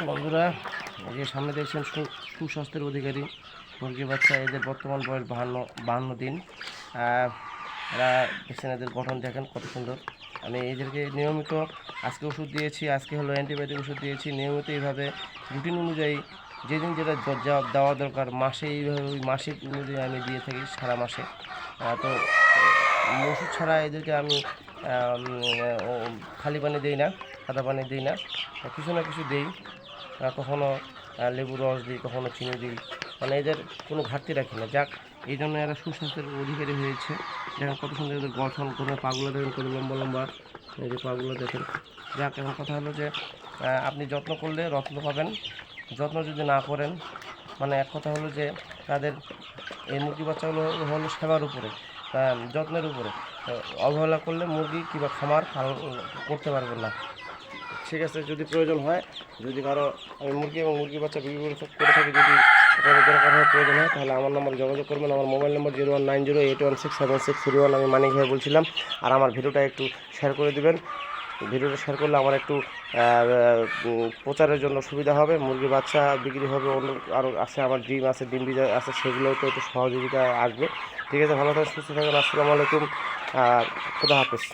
বন্ধুরা, এই যে সামনে দেখছেন সুস্বাস্থ্যের অধিকারী মুরগির বাচ্চা। এদের বর্তমান বয়স 52 দিন। এরা দেখছেন, এদের গঠন দেখেন কত সুন্দর। আমি এদেরকে নিয়মিত আজকে ওষুধ দিয়েছি, আজকে হলো অ্যান্টিবায়োটিক ওষুধ দিয়েছি। নিয়মিত এইভাবে রুটিন অনুযায়ী যেদিন যেটা দেওয়া দরকার মাসে, এইভাবে ওই মাসিক অনুযায়ী আমি দিয়ে থাকি সারা মাসে। তো ওষুধ ছাড়া এদেরকে আমি খালি পানি দিই না, সাদা পানি দিই না, কিছু না কিছু দিই। কখনো লেবুর রস দিই, কখনো চিনি দিই, মানে এদের কোনো ঘাটতি রাখি না। যাক, এই জন্য এরা সুস্বাস্থ্যের অধিকারী হয়েছে। দেখেন কত সুন্দর এদের গঠন, কোনো পাগুলো দেখেন কত লম্বা লম্বা, এই যে পাগুলো দেখেন। যাক, এখন কথা হলো যে আপনি যত্ন করলে রত্ন পাবেন, যত্ন যদি না করেন, মানে এক কথা হলো যে তাদের এই মুরগি বাচ্চাগুলো হলো সেবার উপরে, যত্নের উপরে। অবহেলা করলে মুরগি কিংবা খামার পালন করতে পারবেন না। ঠিক আছে, যদি প্রয়োজন হয়, যদি কারো আমি মুরগি এবং মুরগি বাচ্চা বিক্রি করে থাকি, যদি আপনাদের দরকার হয়, প্রয়োজন হয়, তাহলে আমার নম্বরে যোগাযোগ করবেন। আমার মোবাইল নম্বর 0190816761। আমি মানিক ভাই বলছিলাম। আর আমার ভিডিওটা একটু শেয়ার করে দেবেন। ভিডিওটা শেয়ার করলে আমার একটু প্রচারের জন্য সুবিধা হবে, মুরগি বাচ্চা বিক্রি হবে, অন্য আরও আছে, আমার ডিম আছে, ডিম বীজ আছে, সেগুলোতে একটু সহযোগিতা আসবে। ঠিক আছে, ভালো থাকেন, সুস্থ থাকেন। আসসালামু আলাইকুম, খুদা হাফেজ।